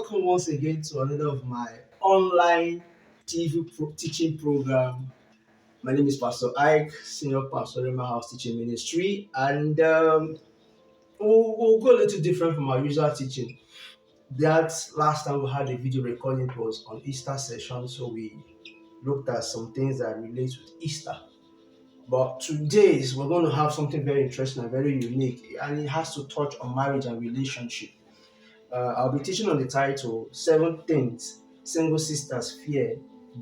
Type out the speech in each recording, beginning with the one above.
welcome once again to another of my online teaching program. My name is Pastor Ike, Senior Pastor in my house teaching ministry, and we'll go a little different from our usual teaching. That last time we had a video recording, it was on Easter session, so we looked at some things that relate with Easter. But today we're going to have something very interesting and very unique, and it has to touch on marriage and relationship. I'll be teaching on the title Seven Things Single Sisters Fear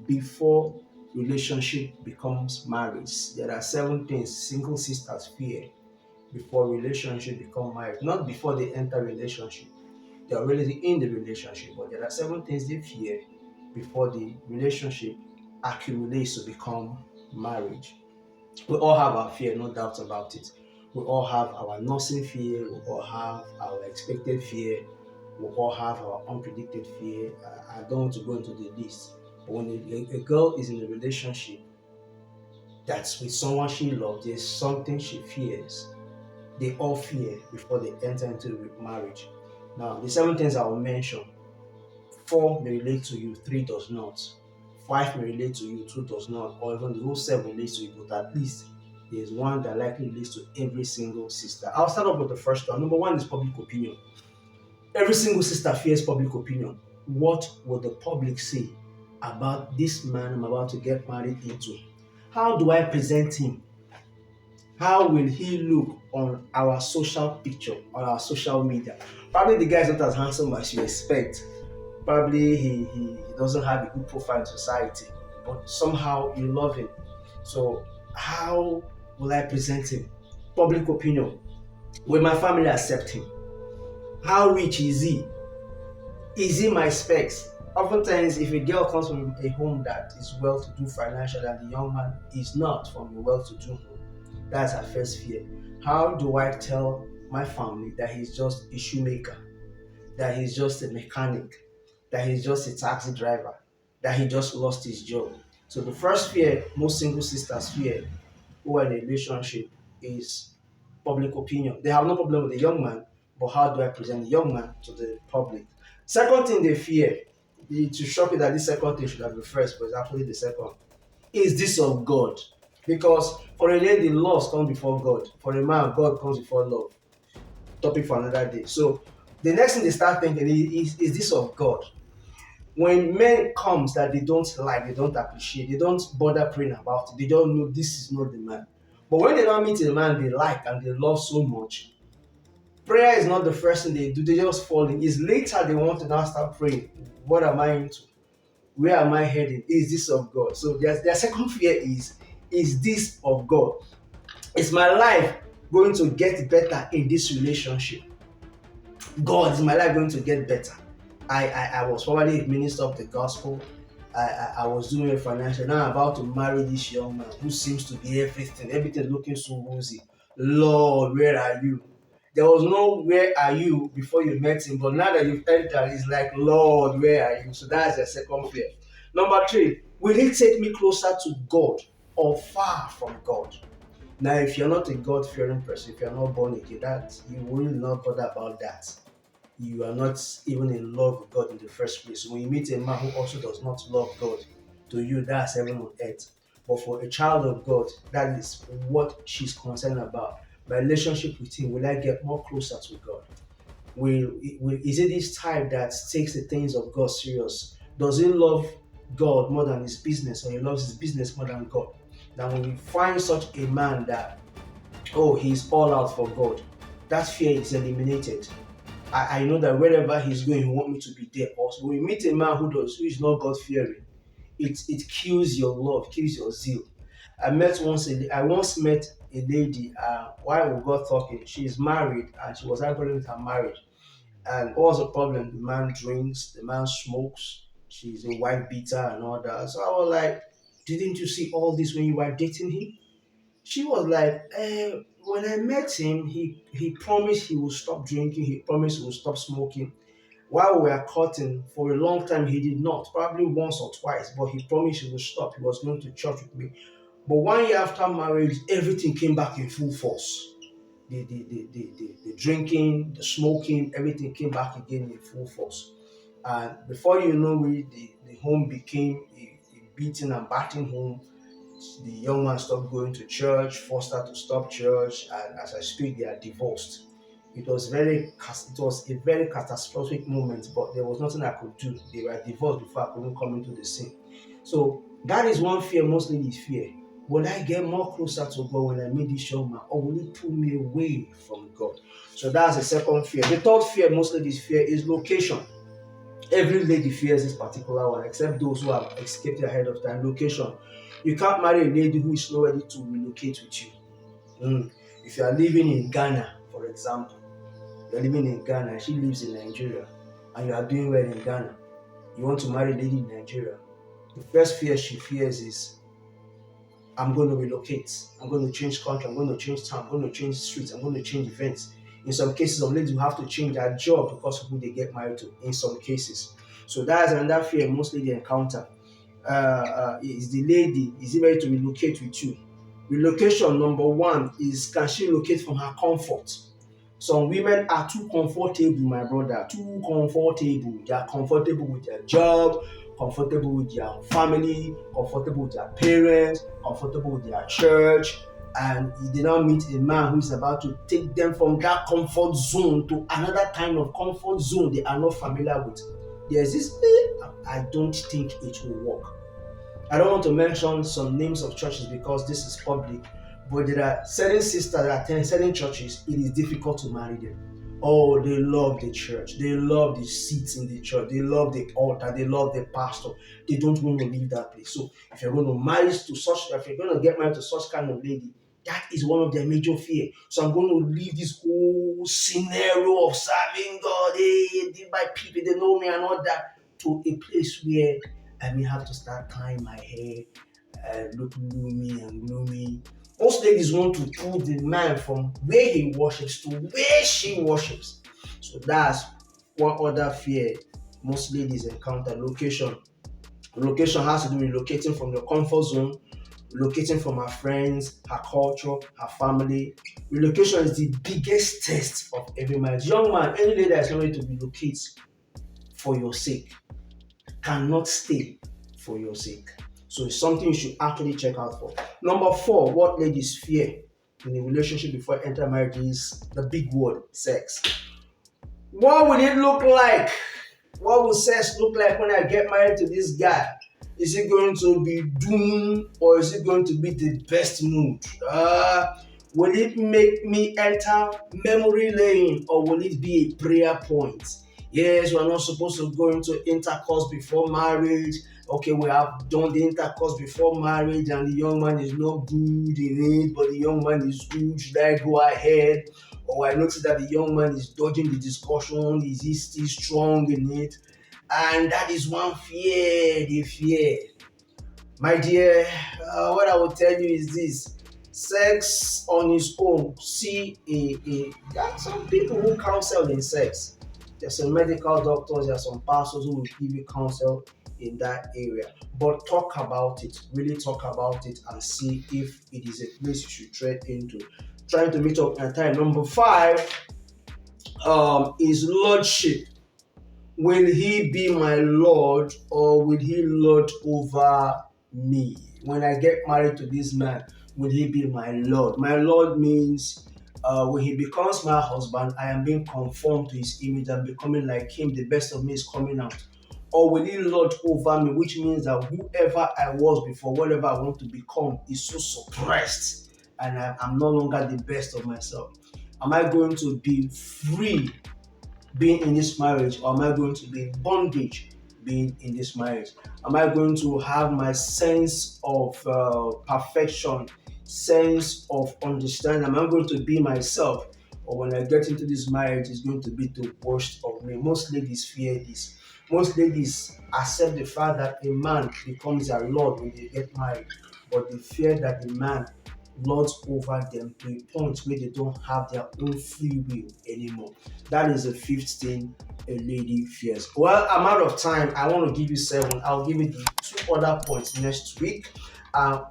Before Relationship Becomes Marriage. There are 7 things single sisters fear before relationship become marriage. Not before they enter relationship. They're already in the relationship, but there are 7 things they fear before the relationship accumulates to become marriage. We all have our fear, no doubt about it. We all have our nursing fear, we all have our expected fear, we all have our unpredicted fear. I don't want to go into the list. But when a girl is in a relationship that's with someone she loves, there's something she fears. They all fear before they enter into marriage. Now, the 7 things I will mention, 4 may relate to you, 3 does not. 5 may relate to you, 2 does not, or even the whole 7 relates to you, but at least there's one that likely relates to every single sister. I'll start off with the first one. Number 1 is public opinion. Every single sister fears public opinion. What will the public say about this man I'm about to get married into? How do I present him? How will he look on our social picture, on our social media? Probably the guy is not as handsome as you expect. Probably he doesn't have a good profile in society, but somehow you love him. So how will I present him? Public opinion. Will my family accept him? How rich is he? Is he my specs? Oftentimes, if a girl comes from a home that is well-to-do financially and the young man is not from a well-to-do home, that's her first fear. How do I tell my family that he's just a shoemaker, that he's just a mechanic, that he's just a taxi driver, that he just lost his job? So the first fear most single sisters fear who are in a relationship is public opinion. They have no problem with the young man, but how do I present the young man to the public? Second thing they fear, to shock you that this second thing should have been first, but it's actually the second, is this of God? Because for a lady, laws come before God. For a man, God comes before love. Topic for another day. So the next thing they start thinking is this of God? When men comes that they don't like, they don't appreciate, they don't bother praying about it, they don't know this is not the man. But when they don't meet a man they like and they love so much, prayer is not the first thing they do, they just fall in. It's later they want to now start praying. What am I into? Where am I heading? Is this of God? So their second fear is this of God? Is my life going to get better in this relationship? God, is my life going to get better? I was probably a minister of the gospel. I was doing it financially. Now I'm about to marry this young man who seems to be everything. Everything looking so rosy. Lord, where are you? There was no where are you before you met him, but now that you've entered, it's like, Lord, where are you? So that's the second fear. Number 3, will he take me closer to God or far from God? Now, if you're not a God-fearing person, if you're not born again, that you will not bother about that. You are not even in love with God in the first place. So when you meet a man who also does not love God, to you that's heaven on earth. But for a child of God, that is what she's concerned about. My relationship with him, will I get more closer to God? Is it this type that takes the things of God serious? Does he love God more than his business, or he loves his business more than God? Now when we find such a man that, oh, he's all out for God, that fear is eliminated. I know that wherever he's going, he wants me to be there also. When you meet a man who is not God fearing, it kills your love, kills your zeal. I once met a lady while we got talking. She's married and she was arguing with her marriage. And what was the problem? The man drinks, the man smokes, she's a white beater and all that. So I was like, didn't you see all this when you were dating him? She was like, when I met him, he promised he would stop drinking, he promised he would stop smoking. While we were courting, for a long time, he did not, probably once or twice, but he promised he would stop. He was going to church with me. But 1 year after marriage, everything came back in full force. The drinking, the smoking, everything came back again in full force. And before you know it, the home became a beating and batting home. The young man stopped going to church, forced her to stop church, and as I speak, they are divorced. It was a very catastrophic moment, but there was nothing I could do. They were divorced before I could even come into the scene. So that is one fear most ladies fear. Will I get more closer to God when I meet this young man, or will he pull me away from God? So that's the second fear. The third fear most ladies fear is location. Every lady fears this particular one, except those who have escaped ahead of time. Location. You can't marry a lady who is not ready to relocate with you. If you are living in Ghana, for example, you're living in Ghana and she lives in Nigeria, and you are doing well in Ghana, you want to marry a lady in Nigeria, the first fear she fears is, I'm going to relocate, I'm going to change country, I'm going to change town, I'm going to change streets, I'm going to change events. In some cases, some ladies will have to change their job because of who they get married to, in some cases. So that's another fear most ladies encounter. Is the lady, is he ready to relocate with you? Relocation, number one, is can she relocate from her comfort? Some women are too comfortable, my brother, too comfortable. They are comfortable with their job, comfortable with their family, comfortable with their parents, comfortable with their church, and you did not meet a man who is about to take them from that comfort zone to another kind of comfort zone they are not familiar with. There's this, I don't think it will work. I don't want to mention some names of churches because this is public, but there are certain sisters that attend certain churches, it is difficult to marry them. Oh, they love the church, they love the seats in the church, they love the altar, they love the pastor. They don't want to leave that place. So if you're going to marry to such, if you're going to get married to such kind of lady, that is one of their major fear. So I'm going to leave this whole scenario of serving God, hey, my people, they know me and all that, to a place where I may have to start tying my hair, look gloomy and gloomy. Most ladies want to pull the man from where he worships to where she worships. So that's one other fear most ladies encounter. Location. Relocation has to do with relocating from your comfort zone, relocating from her friends, her culture, her family. Relocation is the biggest test of every marriage. Young man, any lady that is not ready to relocate for your sake cannot stay for your sake. So it's something you should actually check out for. Number four, what ladies fear in a relationship before enter marriage is the big word, sex. What will it look like? What will sex look like when I get married to this guy? Is it going to be doom or is it going to be the best mood? Will it make me enter memory lane or will it be a prayer point? Yes, we're not supposed to go into intercourse before marriage. Okay, we have done the intercourse before marriage and the young man is not good in it, but the young man is good. Should I go ahead? Or I notice that the young man is dodging the discussion. Is he still strong in it? And that is one fear they fear. My dear, what I will tell you is this: sex on its own. There are some people who counsel in sex. There's some medical doctors, there are some pastors who will give you counsel in that area. But talk about it, really talk about it, and see if it is a place you should tread into. Trying to meet up my time. Number five is lordship. Will he be my Lord or will he lord over me? When I get married to this man, will he be my Lord? My Lord means when he becomes my husband, I am being conformed to his image and becoming like him. The best of me is coming out. Or will he lord over me, which means that whoever I was before, whatever I want to become, is so suppressed and I'm no longer the best of myself. Am I going to be free being in this marriage, or am I going to be in bondage being in this marriage? Am I going to have my sense of perfection, sense of understanding? Am I going to be myself, or when I get into this marriage, it's going to be the worst of me? Most ladies fear this. Most ladies accept the fact that a man becomes their Lord when they get married, but they fear that the man lords over them to a point where they don't have their own free will anymore. That is the fifth thing a lady fears. Well, I'm out of time. I want to give you 7. I'll give you the 2 other points next week.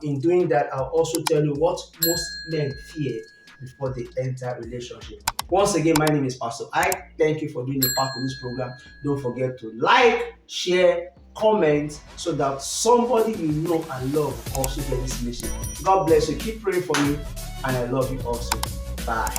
In doing that, I'll also tell you what most men fear before they enter a relationship. Once again, my name is Pastor Ike. Thank you for being a part of this program. Don't forget to like, share, comment so that somebody you know and love also get this message. God bless you. Keep praying for me, and I love you also. Bye.